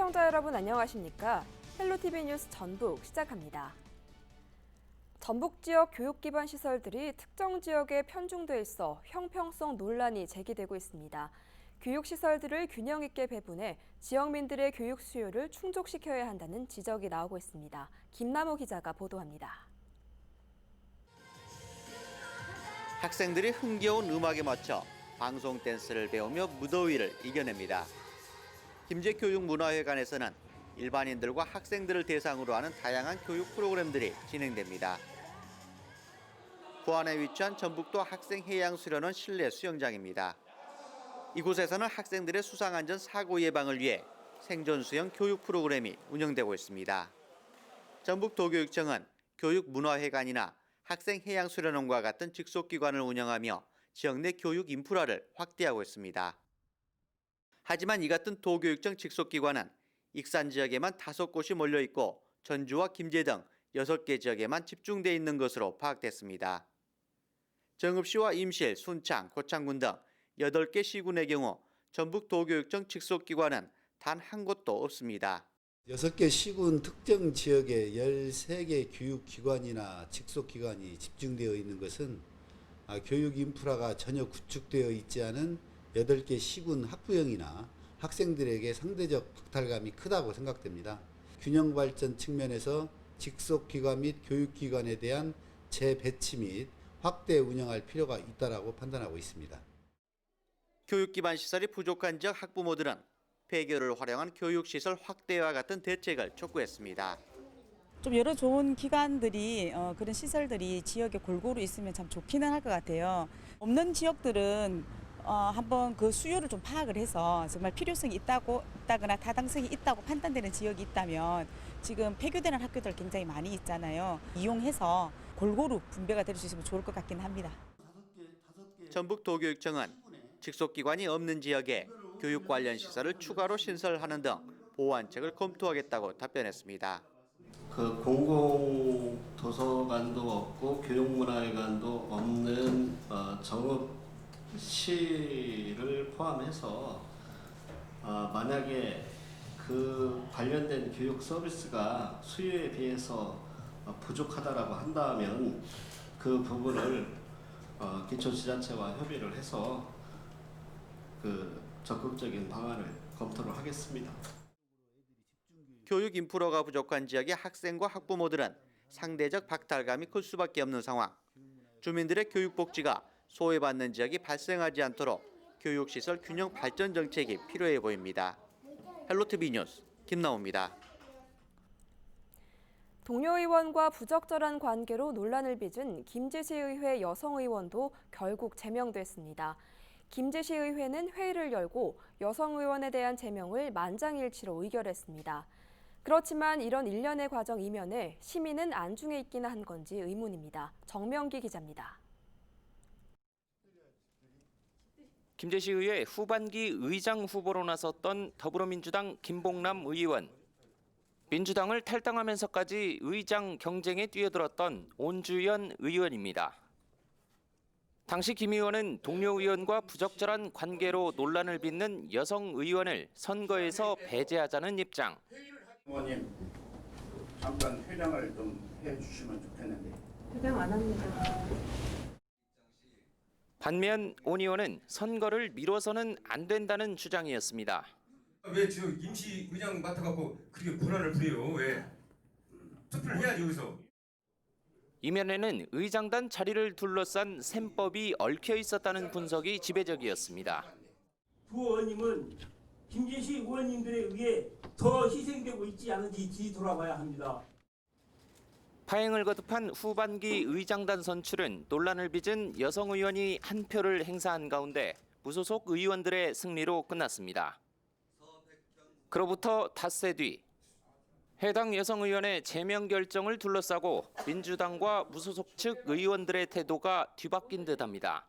시청자 여러분 안녕하십니까? 헬로티비 뉴스 전북 시작합니다. 전북 지역 교육 기반 시설들이 특정 지역에 편중돼 있어 형평성 논란이 제기되고 있습니다. 교육 시설들을 균형 있게 배분해 지역민들의 교육 수요를 충족시켜야 한다는 지적이 나오고 있습니다. 김남호 기자가 보도합니다. 학생들이 흥겨운 음악에 맞춰 방송 댄스를 배우며 무더위를 이겨냅니다. 김제교육문화회관에서는 일반인들과 학생들을 대상으로 하는 다양한 교육 프로그램들이 진행됩니다. 부안에 위치한 전북도 학생해양수련원 실내 수영장입니다. 이곳에서는 학생들의 수상안전 사고 예방을 위해 생존수영 교육 프로그램이 운영되고 있습니다. 전북도교육청은 교육문화회관이나 학생해양수련원과 같은 직속기관을 운영하며 지역 내 교육 인프라를 확대하고 있습니다. 하지만 이 같은 도교육청 직속기관은 익산 지역에만 5곳이 몰려있고 전주와 김제 등 6개 지역에만 집중돼 있는 것으로 파악됐습니다. 정읍시와 임실, 순창, 고창군 등 8개 시군의 경우 전북 도교육청 직속기관은 단 한 곳도 없습니다. 6개 시군 특정 지역에 13개 교육기관이나 직속기관이 집중되어 있는 것은 교육 인프라가 전혀 구축되어 있지 않은 8개 시군 학부형이나 학생들에게 상대적 박탈감이 크다고 생각됩니다. 균형 발전 측면에서 직속기관 및 교육기관에 대한 재배치 및 확대 운영할 필요가 있다고 판단하고 있습니다. 교육 기반 시설이 부족한 지역 학부모들은 폐교를 활용한 교육시설 확대와 같은 대책을 촉구했습니다. 좀 여러 좋은 기관들이 그런 시설들이 지역에 골고루 있으면 참 좋기는 할 것 같아요. 없는 지역들은 한번 그 수요를 좀 파악을 해서 정말 필요성이 있다거나 타당성이 있다고 판단되는 지역이 있다면 지금 폐교되는 학교들 굉장히 많이 있잖아요. 이용해서 골고루 분배가 될 수 있으면 좋을 것 같긴 합니다. 전북도교육청은 직속기관이 없는 지역에 교육 관련 시설을 추가로 신설하는 등 보완책을 검토하겠다고 답변했습니다. 그 공공도서관도 없고 교육문화회관도 없는 정읍시를 포함해서 만약에 그 관련된 교육 서비스가 수요에 비해서 부족하다라고 한다면 그 부분을 기초지자체와 협의를 해서 그 적극적인 방안을 검토를 하겠습니다. 교육 인프라가 부족한 지역의 학생과 학부모들은 상대적 박탈감이 클 수밖에 없는 상황. 주민들의 교육 복지가 소외받는 지역이 발생하지 않도록 교육시설 균형 발전 정책이 필요해 보입니다. 헬로티비 뉴스 김나호입니다. 동료 의원과 부적절한 관계로 논란을 빚은 김제시의회 여성의원도 결국 제명됐습니다. 김제시의회는 회의를 열고 여성의원에 대한 제명을 만장일치로 의결했습니다. 그렇지만 이런 일련의 과정 이면에 시민은 안중에 있기나 한 건지 의문입니다. 정명기 기자입니다. 김제시의회 후반기 의장 후보로 나섰던 더불어민주당 김봉남 의원. 민주당을 탈당하면서까지 의장 경쟁에 뛰어들었던 온주연 의원입니다. 당시 김 의원은 동료 의원과 부적절한 관계로 논란을 빚는 여성 의원을 선거에서 배제하자는 입장. 의원님, 잠깐 회장을 좀 해주시면 좋겠는데. 회장 안 합니다. 반면 온 의원은 선거를 미뤄서는 안 된다는 주장이었습니다. 왜 저 임시 의장 맡아갖고 그렇게 고난을 부려요? 왜? 투표를 해야지 여기서. 이면에는 의장단 자리를 둘러싼 셈법이 얽혀 있었다는 분석이 지배적이었습니다. 두 의원님은 김진식 의원님들에 의해 더 희생되고 있지 않은지 뒤돌아봐야 합니다. 파행을 거듭한 후반기 의장단 선출은 논란을 빚은 여성 의원이 한 표를 행사한 가운데 무소속 의원들의 승리로 끝났습니다. 그로부터 닷새 뒤 해당 여성 의원의 제명 결정을 둘러싸고 민주당과 무소속 측 의원들의 태도가 뒤바뀐 듯합니다.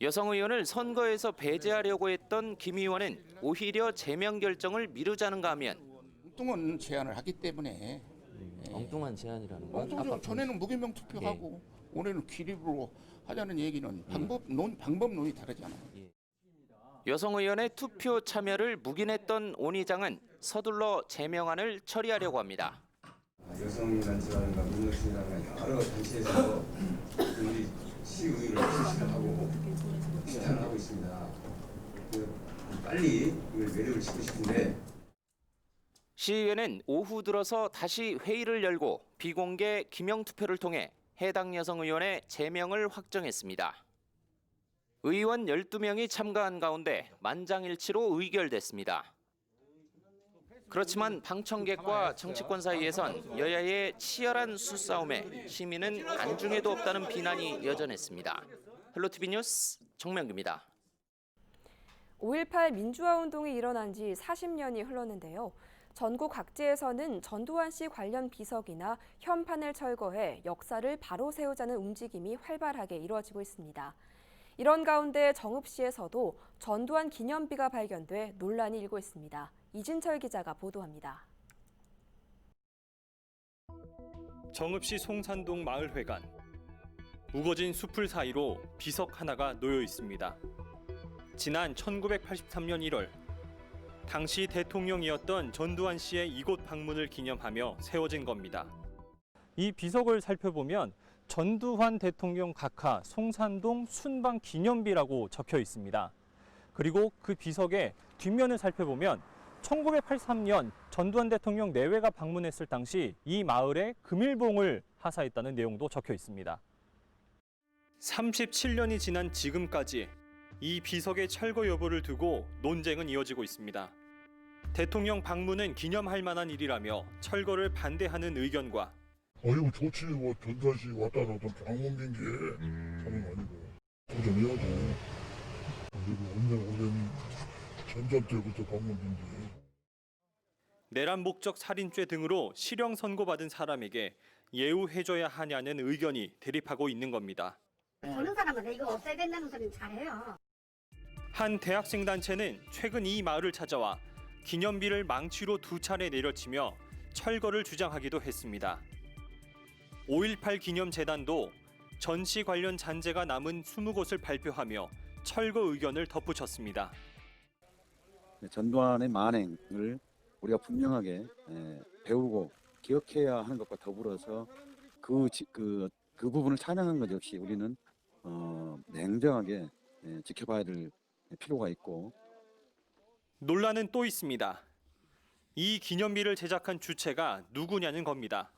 여성 의원을 선거에서 배제하려고 했던 김 의원은 오히려 제명 결정을 미루자는가 하면 엉뚱한 제안을 하기 때문에 엉뚱한 제안이라는 건? 아까 전에는 무기명 투표하고 올해는 기립으로 하자는 얘기는 방법론이 다르잖아요. 여성 의원의 투표 참여를 묵인했던 온 의장은 서둘러 제명안을 처리하려고 합니다. 여성단체라든가 민노신이라든가 여러 단체에서 우리 시의회를 실시를 하고 추천을 하고 있습니다. 빨리 이걸 매력을 짓고 싶은데 시의회는 오후 들어서 다시 회의를 열고 비공개 기명 투표를 통해 해당 여성 의원의 제명을 확정했습니다. 의원 12명이 참가한 가운데 만장일치로 의결됐습니다. 그렇지만 방청객과 정치권 사이에선 여야의 치열한 수싸움에 시민은 안중에도 없다는 비난이 여전했습니다. 헬로티비 뉴스 정명규입니다. 5.18 민주화운동이 일어난 지 40년이 흘렀는데요. 전국 각지에서는 전두환 씨 관련 비석이나 현판을 철거해 역사를 바로 세우자는 움직임이 활발하게 이루어지고 있습니다. 이런 가운데 정읍시에서도 전두환 기념비가 발견돼 논란이 일고 있습니다. 이진철 기자가 보도합니다. 정읍시 송산동 마을회관. 우거진 숲을 사이로 비석 하나가 놓여 있습니다. 지난 1983년 1월 당시 대통령이었던 전두환 씨의 이곳 방문을 기념하며 세워진 겁니다. 이 비석을 살펴보면 전두환 대통령 각하 송산동 순방 기념비라고 적혀 있습니다. 그리고 그 비석의 뒷면을 살펴보면 1983년 전두환 대통령 내외가 방문했을 당시 이 마을에 금일봉을 하사했다는 내용도 적혀 있습니다. 37년이 지난 지금까지 이 비석의 철거 여부를 두고 논쟁은 이어지고 있습니다. 대통령 방문은 기념할 만한 일이라며 철거를 반대하는 의견과 아이고 좋지 뭐 전두환 씨 왔다 갔다 방문된 게 다름 아니고 도전해야죠. 그리고 오랜 전전 때부터 방문된데. 내란 목적 살인죄 등으로 실형 선고받은 사람에게 예우해줘야 하냐는 의견이 대립하고 있는 겁니다. 보는 사람은 이거 없애야 된다는 소리는 잘해요. 한 대학생 단체는 최근 이 마을을 찾아와 기념비를 망치로 2차례 내려치며 철거를 주장하기도 했습니다. 5.18 기념재단도 전시 관련 잔재가 남은 20곳을 발표하며 철거 의견을 덧붙였습니다. 전두환의 만행을 우리가 분명하게 배우고 기억해야 하는 것과 더불어서 그 부분을 찬양한 것 역시 우리는 냉정하게 지켜봐야 될 필요가 있고. 논란은 또 있습니다. 이 기념비를 제작한 주체가 누구냐는 겁니다.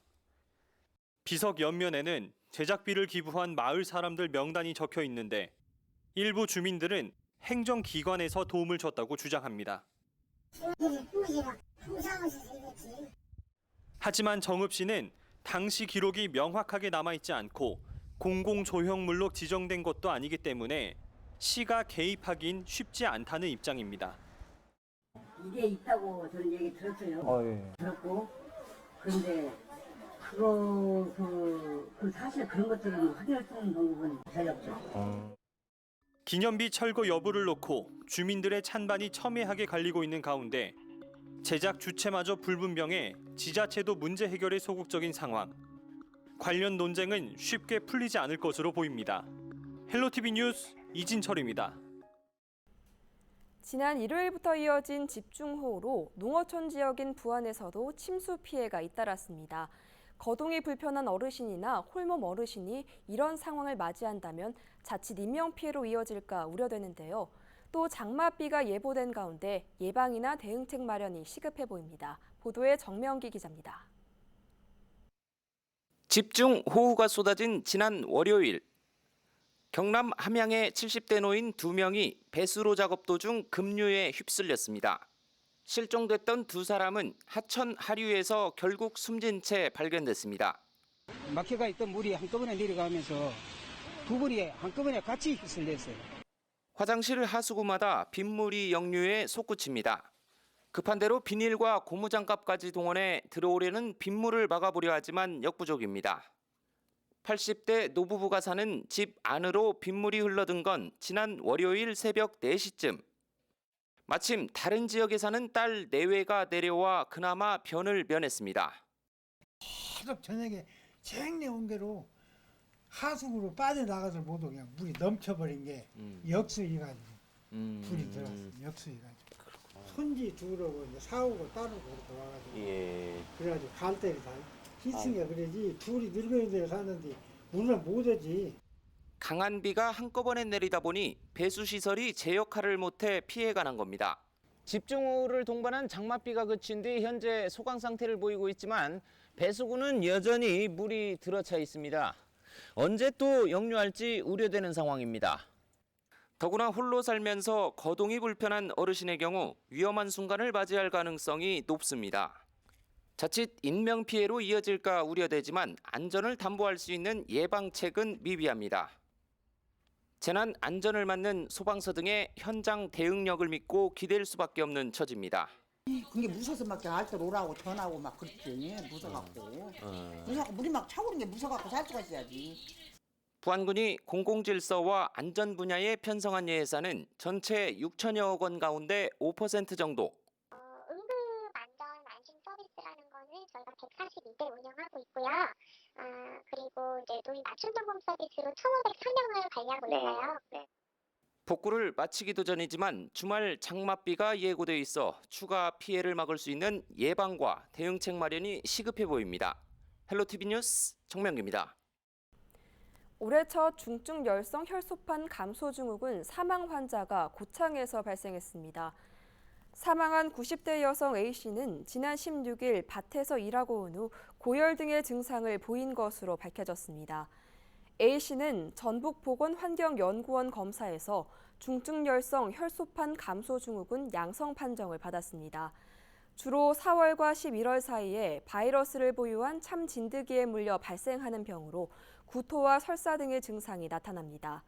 비석 옆면에는 제작비를 기부한 마을 사람들 명단이 적혀 있는데 일부 주민들은 행정기관에서 도움을 줬다고 주장합니다. 하지만 정읍시는 당시 기록이 명확하게 남아있지 않고 공공조형물로 지정된 것도 아니기 때문에 시가 개입하긴 쉽지 않다는 입장입니다. 이게 있다고 저는 얘기 들었어요. 예. 들었고 그런데 그 사실 그런 것들은 확인할 수 있는 방법은 전혀 없죠. 기념비 철거 여부를 놓고 주민들의 찬반이 첨예하게 갈리고 있는 가운데 제작 주체마저 불분명해 지자체도 문제 해결에 소극적인 상황. 관련 논쟁은 쉽게 풀리지 않을 것으로 보입니다. 헬로티비 뉴스 이진철입니다. 지난 일요일부터 이어진 집중호우로 농어촌 지역인 부안에서도 침수 피해가 잇따랐습니다. 거동이 불편한 어르신이나 홀몸 어르신이 이런 상황을 맞이한다면 자칫 인명피해로 이어질까 우려되는데요. 또 장맛비가 예보된 가운데 예방이나 대응책 마련이 시급해 보입니다. 보도에 정명기 기자입니다. 집중호우가 쏟아진 지난 월요일. 경남 함양의 70대 노인 2명이 배수로 작업 도중 급류에 휩쓸렸습니다. 실종됐던 2사람은 하천 하류에서 결국 숨진 채 발견됐습니다. 막혀가 있던 물이 한꺼번에 내려가면서 두 분이 한꺼번에 같이 휩쓸렸어요. 화장실 하수구마다 빗물이 역류에 솟구칩니다. 급한 대로 비닐과 고무장갑까지 동원해 들어오려는 빗물을 막아보려 하지만 역부족입니다. 80대 노부부가 사는 집 안으로 빗물이 흘러든 건 지난 월요일 새벽 4시쯤. 마침 다른 지역에 사는 딸 내외가 내려와 그나마 변을 면했습니다. 계속 저녁에 쟁내 온게로 하수구로 빠져나가서 못하고 그냥 물이 넘쳐버린 게 역수해가지고 불이 들어왔어요. 역수해가지고 손지 주우려고 이제 사오고 따르고 그렇게 와가지고 예. 그래가지고 갈 때를 다 희승해 그러지 둘이 늙은이 데를 사는데 우리는 못 오지. 강한 비가 한꺼번에 내리다 보니 배수 시설이 제 역할을 못해 피해가 난 겁니다. 집중호우를 동반한 장맛비가 그친 뒤 현재 소강 상태를 보이고 있지만 배수구는 여전히 물이 들어차 있습니다. 언제 또 역류할지 우려되는 상황입니다. 더구나 홀로 살면서 거동이 불편한 어르신의 경우 위험한 순간을 맞이할 가능성이 높습니다. 자칫 인명피해로 이어질까 우려되지만 안전을 담보할 수 있는 예방책은 미비합니다. 재난 안전을 맡는 소방서 등의 현장 대응력을 믿고 기댈 수밖에 없는 처지입니다. 그게 무서워서 막 알뜰 오라고 전하고 막 그랬지. 무서워갖고. 무서워갖고 물이 막 차오르는 게 무서워갖고 살 수가 있어야지. 부안군이 공공질서와 안전 분야에 편성한 예산은 전체 6천여억 원 가운데 5% 정도. 응급 안전 안심 서비스라는 거는 저희가 142대 운영하고 있고요. 그리고 이제 노인 맞춤 점검 서비스로 1,503명을 관리하고 있어요. 네. 복구를 마치기도 전이지만 주말 장맛비가 예고돼 있어 추가 피해를 막을 수 있는 예방과 대응책 마련이 시급해 보입니다. 헬로티비 뉴스 정명규입니다. 올해 첫 중증 열성 혈소판 감소 증후군 사망 환자가 고창에서 발생했습니다. 사망한 90대 여성 A씨는 지난 16일 밭에서 일하고 온 후 고열 등의 증상을 보인 것으로 밝혀졌습니다. A씨는 전북보건환경연구원 검사에서 중증열성 혈소판 감소 증후군 양성 판정을 받았습니다. 주로 4월과 11월 사이에 바이러스를 보유한 참 진드기에 물려 발생하는 병으로 구토와 설사 등의 증상이 나타납니다.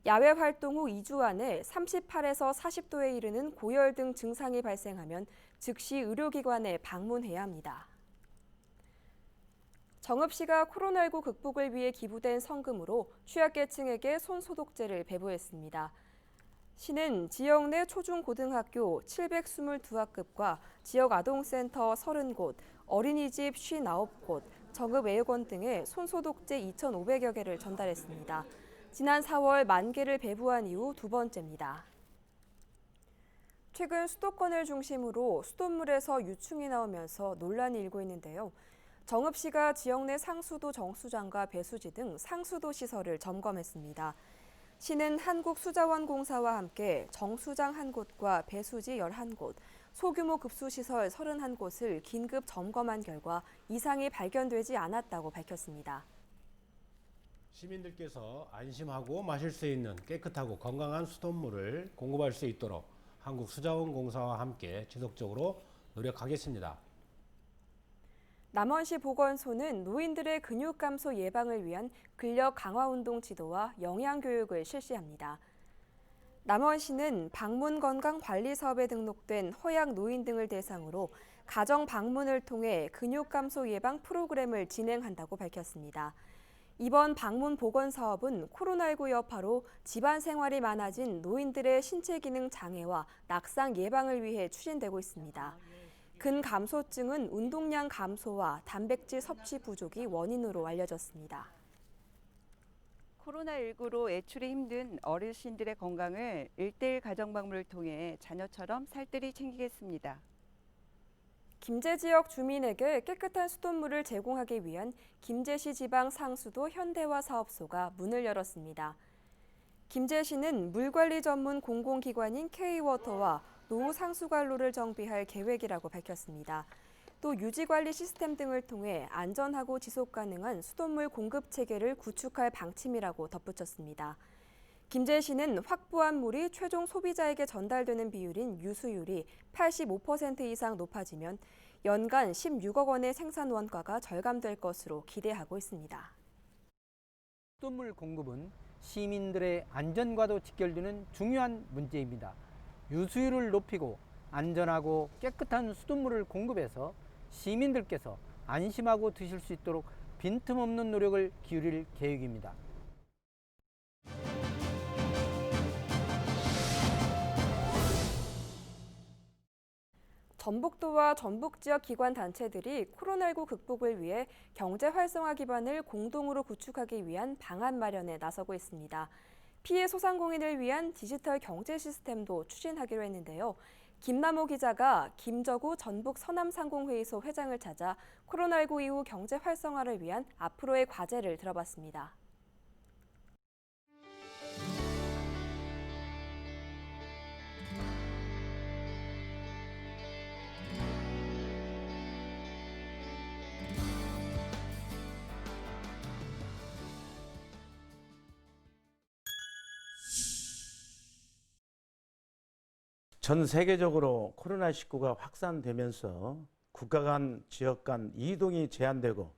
야외 활동 후 2주 안에 38에서 40도에 이르는 고열 등 증상이 발생하면 즉시 의료기관에 방문해야 합니다. 정읍시가 코로나19 극복을 위해 기부된 성금으로 취약계층에게 손소독제를 배부했습니다. 시는 지역 내 초중고등학교 722학급과 지역 아동센터 30곳, 어린이집 59곳, 정읍애육원 등에 손소독제 2,500여 개를 전달했습니다. 지난 4월 10,000개를 배부한 이후 두 번째입니다. 최근 수도권을 중심으로 수돗물에서 유충이 나오면서 논란이 일고 있는데요. 정읍시가 지역 내 상수도 정수장과 배수지 등 상수도 시설을 점검했습니다. 시는 한국수자원공사와 함께 정수장 1곳과 배수지 11곳, 소규모 급수시설 31곳을 긴급 점검한 결과 이상이 발견되지 않았다고 밝혔습니다. 시민들께서 안심하고 마실 수 있는 깨끗하고 건강한 수돗물을 공급할 수 있도록 한국수자원공사와 함께 지속적으로 노력하겠습니다. 남원시 보건소는 노인들의 근육 감소 예방을 위한 근력 강화 운동 지도와 영양 교육을 실시합니다. 남원시는 방문 건강 관리 사업에 등록된 허약 노인 등을 대상으로 가정 방문을 통해 근육 감소 예방 프로그램을 진행한다고 밝혔습니다. 이번 방문 보건 사업은 코로나19 여파로 집안 생활이 많아진 노인들의 신체 기능 장애와 낙상 예방을 위해 추진되고 있습니다. 근감소증은 운동량 감소와 단백질 섭취 부족이 원인으로 알려졌습니다. 코로나19로 외출이 힘든 어르신들의 건강을 1:1 가정방문을 통해 자녀처럼 살뜰히 챙기겠습니다. 김제 지역 주민에게 깨끗한 수돗물을 제공하기 위한 김제시 지방 상수도 현대화 사업소가 문을 열었습니다. 김제시는 물관리 전문 공공기관인 K워터와 노후 상수관로를 정비할 계획이라고 밝혔습니다. 또 유지관리 시스템 등을 통해 안전하고 지속 가능한 수돗물 공급 체계를 구축할 방침이라고 덧붙였습니다. 김제시는 확보한 물이 최종 소비자에게 전달되는 비율인 유수율이 85% 이상 높아지면 연간 16억 원의 생산 원가가 절감될 것으로 기대하고 있습니다. 수돗물 공급은 시민들의 안전과도 직결되는 중요한 문제입니다. 유수율을 높이고 안전하고 깨끗한 수돗물을 공급해서 시민들께서 안심하고 드실 수 있도록 빈틈없는 노력을 기울일 계획입니다. 전북도와 전북 지역 기관 단체들이 코로나19 극복을 위해 경제 활성화 기반을 공동으로 구축하기 위한 방안 마련에 나서고 있습니다. 피해 소상공인을 위한 디지털 경제 시스템도 추진하기로 했는데요. 김남호 기자가 김저구 전북 서남상공회의소 회장을 찾아 코로나19 이후 경제 활성화를 위한 앞으로의 과제를 들어봤습니다. 전 세계적으로 코로나19가 확산되면서 국가 간, 지역 간 이동이 제한되고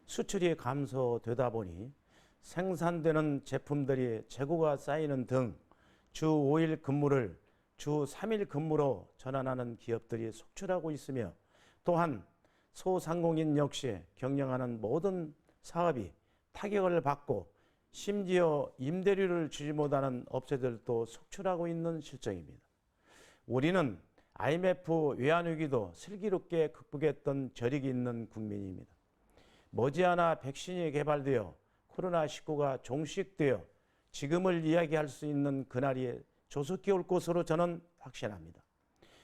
수출이 감소되다 보니 생산되는 제품들이 재고가 쌓이는 등 주 5일 근무를 주 3일 근무로 전환하는 기업들이 속출하고 있으며, 또한 소상공인 역시 경영하는 모든 사업이 타격을 받고 심지어 임대료를 주지 못하는 업체들도 속출하고 있는 실정입니다. 우리는 IMF 외환위기도 슬기롭게 극복했던 저력이 있는 국민입니다. 머지않아 백신이 개발되어 코로나19가 종식되어 지금을 이야기할 수 있는 그날이 조속히 올 것으로 저는 확신합니다.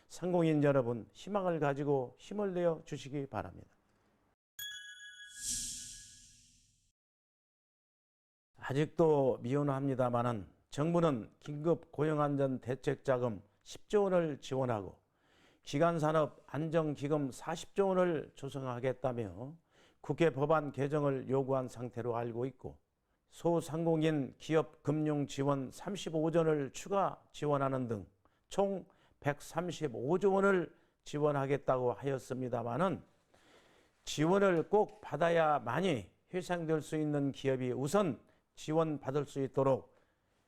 상공인 여러분, 희망을 가지고 힘을 내어 주시기 바랍니다. 아직도 미온합니다마는 정부는 긴급 고용안전대책자금 10조 원을 지원하고 기간산업 안정기금 40조 원을 조성하겠다며 국회 법안 개정을 요구한 상태로 알고 있고, 소상공인 기업 금융 지원 35조 원을 추가 지원하는 등 총 135조 원을 지원하겠다고 하였습니다마는 지원을 꼭 받아야만이 회생될 수 있는 기업이 우선 지원받을 수 있도록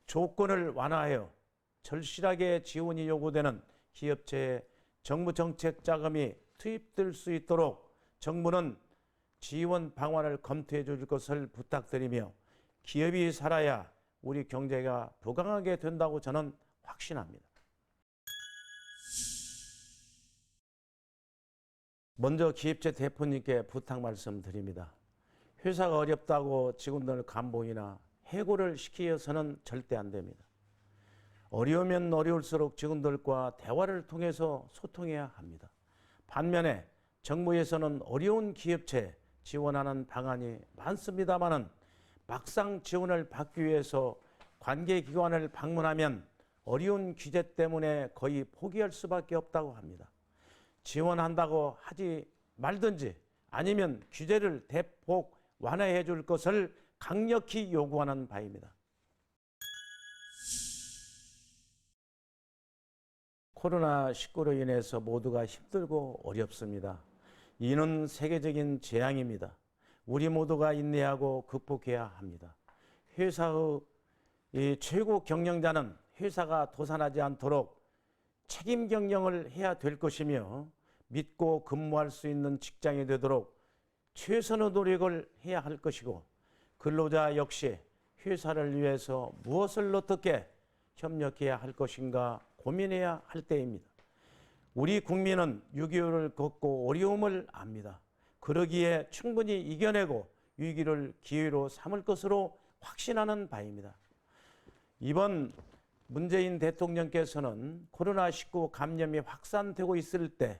조건을 완화하여 절실하게 지원이 요구되는 기업체에 정부 정책 자금이 투입될 수 있도록 정부는 지원 방안을 검토해 줄 것을 부탁드리며, 기업이 살아야 우리 경제가 부강하게 된다고 저는 확신합니다. 먼저 기업체 대표님께 부탁 말씀드립니다. 회사가 어렵다고 직원들 감봉이나 해고를 시키어서는 절대 안 됩니다. 어려우면 어려울수록 직원들과 대화를 통해서 소통해야 합니다. 반면에 정부에서는 어려운 기업체 지원하는 방안이 많습니다마는 막상 지원을 받기 위해서 관계기관을 방문하면 어려운 규제 때문에 거의 포기할 수밖에 없다고 합니다. 지원한다고 하지 말든지 아니면 규제를 대폭 완화해 줄 것을 강력히 요구하는 바입니다. 코로나19로 인해서 모두가 힘들고 어렵습니다. 이는 세계적인 재앙입니다. 우리 모두가 인내하고 극복해야 합니다. 회사의 최고 경영자는 회사가 도산하지 않도록 책임 경영을 해야 될 것이며, 믿고 근무할 수 있는 직장이 되도록 최선의 노력을 해야 할 것이고, 근로자 역시 회사를 위해서 무엇을 어떻게 협력해야 할 것인가 고민해야 할 때입니다. 우리 국민은 6.25를 겪고 어려움을 압니다. 그러기에 충분히 이겨내고 위기를 기회로 삼을 것으로 확신하는 바입니다. 이번 문재인 대통령께서는 코로나19 감염이 확산되고 있을 때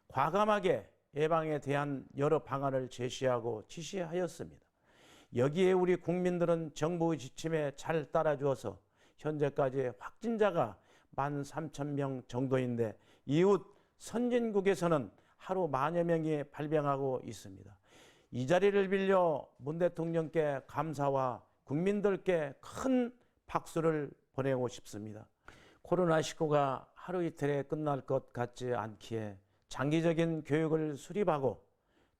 과감하게 예방에 대한 여러 방안을 제시하고 지시하였습니다. 여기에 우리 국민들은 정부의 지침에 잘 따라주어서 현재까지 확진자가 13,000명 정도인데, 이웃 선진국에서는 하루 10,000여 명이 발병하고 있습니다. 이 자리를 빌려 문 대통령께 감사와 국민들께 큰 박수를 보내고 싶습니다. 코로나19가 하루 이틀에 끝날 것 같지 않기에 장기적인 교육을 수립하고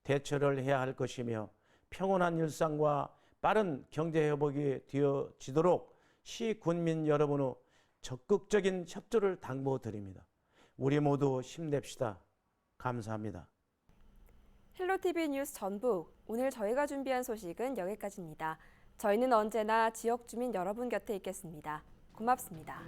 대처를 해야 할 것이며, 평온한 일상과 빠른 경제 회복이 되어지도록 시군민 여러분의 적극적인 협조를 당부드립니다. 우리 모두 힘냅시다. 감사합니다. 헬로티비 뉴스 전북, 오늘 저희가 준비한 소식은 여기까지입니다. 저희는 언제나 지역 주민 여러분 곁에 있겠습니다. 고맙습니다.